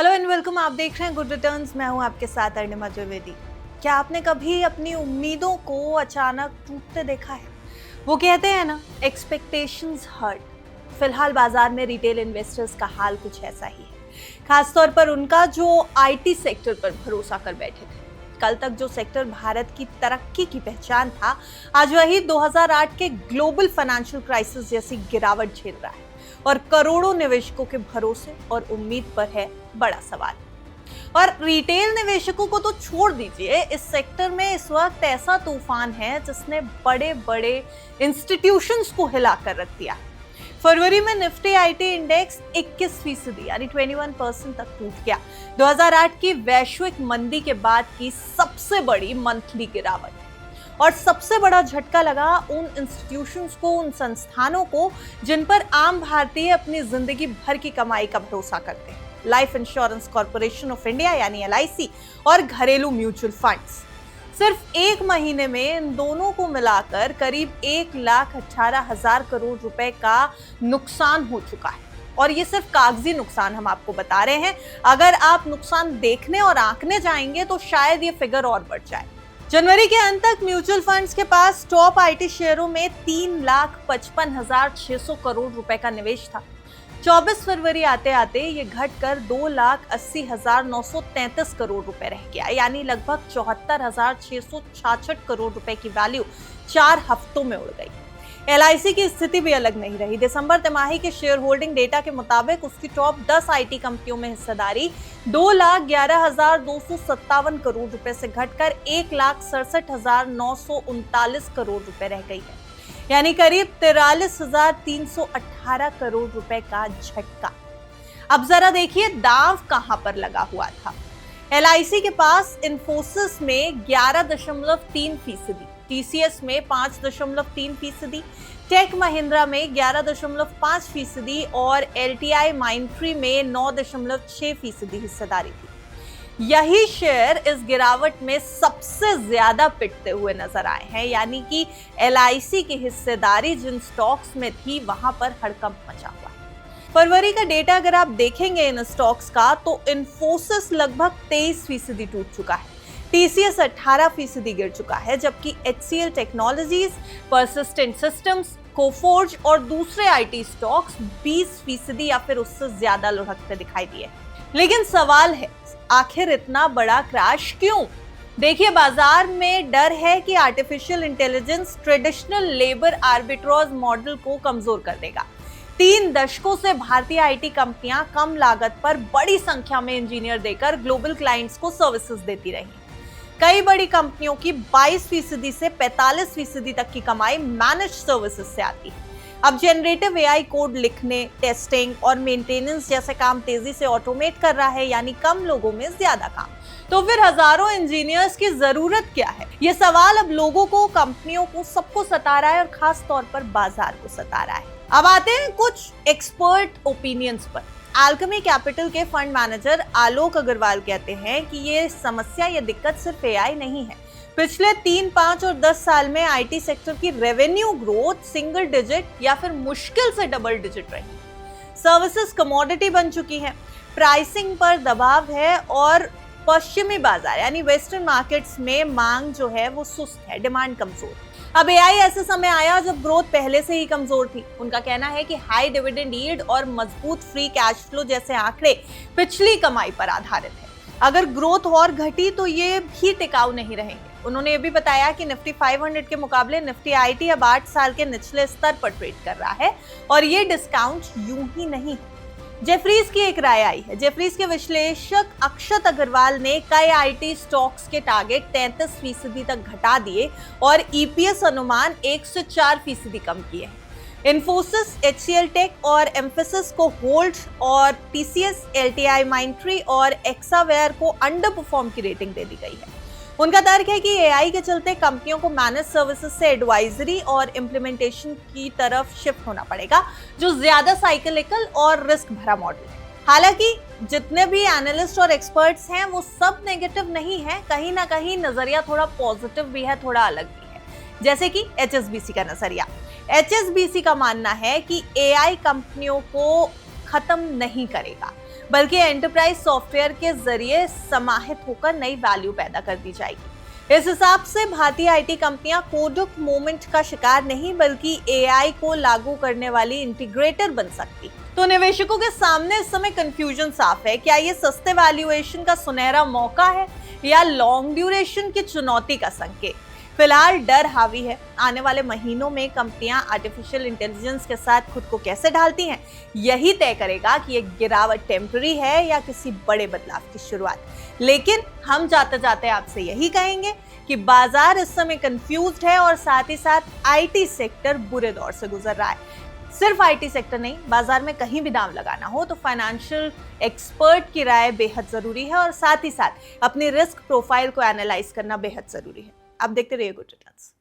Hello and welcome. आप देख रहे हैं गुड रिटर्न्स। मैं हूं आपके साथ अरुणिमा द्विवेदी। क्या आपने कभी अपनी उम्मीदों को अचानक टूटते देखा है? वो कहते हैं ना, एक्सपेक्टेशंस हर्ट। फिलहाल बाजार में रिटेल इन्वेस्टर्स का हाल कुछ ऐसा ही है, खासतौर पर उनका जो आईटी सेक्टर पर भरोसा कर बैठे थे। कल तक जो सेक्टर भारत की तरक्की की पहचान था, आज वही 2008 के ग्लोबल फाइनेंशियल क्राइसिस जैसी गिरावट झेल रहा है और करोड़ों निवेशकों के भरोसे और उम्मीद पर है बड़ा सवाल। और रिटेल निवेशकों को तो छोड़ दीजिए, इस सेक्टर में इस वक्त ऐसा तूफान है जिसने बड़े बड़े इंस्टीट्यूशंस को हिला कर रख दिया। फरवरी में निफ्टी आईटी इंडेक्स 21% यानी 21% तक टूट गया। 2008 की वैश्विक मंदी के बाद की सबसे बड़ी मंथली गिरावट। और सबसे बड़ा झटका लगा उन इंस्टीट्यूशंस को, उन संस्थानों को जिन पर आम भारतीय अपनी जिंदगी भर की कमाई का भरोसा करते हैं। Life insurance corporation of India यानी LIC और घरेलू म्यूचुअल फंड्स। सिर्फ एक महीने में इन दोनों को मिलाकर करीब 1,18,000 करोड़ रुपए का नुकसान हो चुका है। और ये सिर्फ कागजी नुकसान हम आपको बता रहे हैं। अगर आप नुकसान देखने और आंकने जाएंगे तो शायद ये फिगर और बढ़ जाए। जनवरी के अंत तक म्यूचुअल फंड्स के पास टॉप आईटी शेयरों में 3,55,600 करोड़ रुपए का निवेश था। 24 फरवरी आते आते ये घटकर 2,80,933 करोड़ रुपए रह गया, यानी लगभग 74,666 करोड़ रुपए की वैल्यू 4 हफ्तों में उड़ गई। LIC की स्थिति भी अलग नहीं रही। दिसंबर तिमाही के शेयर होल्डिंग डेटा के मुताबिक उसकी टॉप 10 आईटी कंपनियों में हिस्सेदारी 2,11,257 करोड़ रुपए से घटकर 1,67,939 करोड़ रुपए रह गई है, यानी करीब 43,318 करोड़ रुपए का झटका। अब जरा देखिए दांव कहां पर लगा हुआ था। LIC के पास इन्फोसिस में 11.3%, TCS में 5.3%, टेक महिंद्रा में 11.5% और LTI माइंट्री में 9.6% हिस्सेदारी थी। यही शेयर इस गिरावट में सबसे ज्यादा पिटते हुए नजर आए हैं, यानी कि LIC की हिस्सेदारी जिन स्टॉक्स में थी वहां पर हड़कंप मचा हुआ। फरवरी का डेटा अगर आप देखेंगे इन स्टॉक्स का, तो इन्फोसिस लगभग 23% टूट चुका है, TCS 18% गिर चुका है, जबकि HCL technologies, persistent systems, Coforge और दूसरे आईटी स्टॉक्स 20% या फिर उससे ज्यादा लुढ़कते दिखाई दिए। लेकिन सवाल है, आखिर इतना बड़ा क्रैश क्यों? देखिए, बाजार में डर है कि artificial intelligence traditional labour arbitrage model को कमजोर कर देगा। 3 दशकों से भारतीय आईटी कंपनियां कम लागत पर बड़ी संख्या में इंजीनियर देकर ग्लोबल क्लाइंट्स को सर्विसेज देती रही। कई बड़ी कंपनियों की 22% से 45% तक की कमाई मैनेज सर्विसेज से आती है। अब जनरेटिव AI कोड लिखने, टेस्टिंग और मेंटेनेंस जैसे काम तेजी से ऑटोमेट कर रहा है, यानी कम लोगों में ज्यादा काम। तो फिर हजारों इंजीनियर्स की जरूरत क्या है? ये सवाल अब लोगों को, कंपनियों को, सबको सता रहा है और खास तौर पर बाजार को सता रहा है। अब आते हैं कुछ एक्सपर्ट ओपिनियंस पर। अल्केमी कैपिटल के फंड मैनेजर आलोक अग्रवाल कहते हैं कि ये समस्या, ये दिक्कत सिर्फ AI नहीं है। पिछले 3, 5 और 10 साल में आईटी सेक्टर की रेवेन्यू ग्रोथ सिंगल डिजिट या फिर मुश्किल से डबल डिजिट रही। सर्विसेज कमोडिटी बन चुकी है, प्राइसिंग पर दबाव है और पश्चिमी बाजार यानी वेस्टर्न मार्केट्स में मांग जो है वो सुस्त है, डिमांड कमजोर। अब AI ऐसे समय आया जब ग्रोथ पहले से ही कमजोर थी। उनका कहना है कि हाई डिविडेंड यील्ड और मजबूत फ्री कैश फ्लो जैसे आंकड़े पिछली कमाई पर आधारित है। अगर ग्रोथ और घटी तो ये भी टिकाऊ नहीं रहेंगे। उन्होंने ये भी बताया कि निफ्टी 500 के मुकाबले निफ्टी आईटी अब 8 साल के निचले स्तर पर ट्रेड कर रहा है और ये डिस्काउंट यूं ही नहीं। जेफरीज की एक राय आई है। जेफरीज के विश्लेषक अक्षत अग्रवाल ने कई आईटी स्टॉक्स के टारगेट 33% तक घटा दिए और EPS अनुमान 1 से 4% कम किए हैं। इन्फोसिस, HCL टेक और एम्फेसिस को होल्ड और TCS, LTI माइंट्री और एक्सावेयर को अंडर परफॉर्म की रेटिंग दे दी गई है। उनका तर्क है कि AI के चलते कंपनियों को मैनेज सर्विसेज से एडवाइजरी और इम्प्लीमेंटेशन की तरफ शिफ्ट होना पड़ेगा, जो ज्यादा साइक्लिकल और रिस्क भरा मॉडल है। हालांकि जितने भी एनालिस्ट और एक्सपर्ट्स हैं वो सब नेगेटिव नहीं है, कहीं ना कहीं नजरिया थोड़ा पॉजिटिव भी है, थोड़ा अलग भी है। जैसे कि HSBC का नजरिया। HSBC का मानना है कि AI कंपनियों को खत्म नहीं करेगा, बल्कि एंटरप्राइज सॉफ्टवेयर के जरिए समाहित होकर नई वैल्यू पैदा कर दी जाएगी। इस हिसाब से भारतीय आईटी कंपनियां कोडुक मोमेंट का शिकार नहीं बल्कि एआई को लागू करने वाली इंटीग्रेटर बन सकती। तो निवेशकों के सामने इस समय कंफ्यूजन साफ है, क्या ये सस्ते वैल्यूएशन का सुनहरा मौका है या लॉन्ग ड्यूरेशन की चुनौती का संकेत? फिलहाल डर हावी है। आने वाले महीनों में कंपनियां आर्टिफिशियल इंटेलिजेंस के साथ खुद को कैसे ढालती हैं, यही तय करेगा कि ये गिरावट टेम्पररी है या किसी बड़े बदलाव की शुरुआत। लेकिन हम जाते जाते आपसे यही कहेंगे कि बाजार इस समय कंफ्यूज्ड है और साथ ही साथ आईटी सेक्टर बुरे दौर से गुजर रहा है। सिर्फ आईटी सेक्टर नहीं, बाजार में कहीं भी दांव लगाना हो तो फाइनेंशियल एक्सपर्ट की राय बेहद जरूरी है और साथ ही साथ अपनी रिस्क प्रोफाइल को एनालाइज करना बेहद जरूरी है। आप देखते रहिए गुड रिटर्न्स।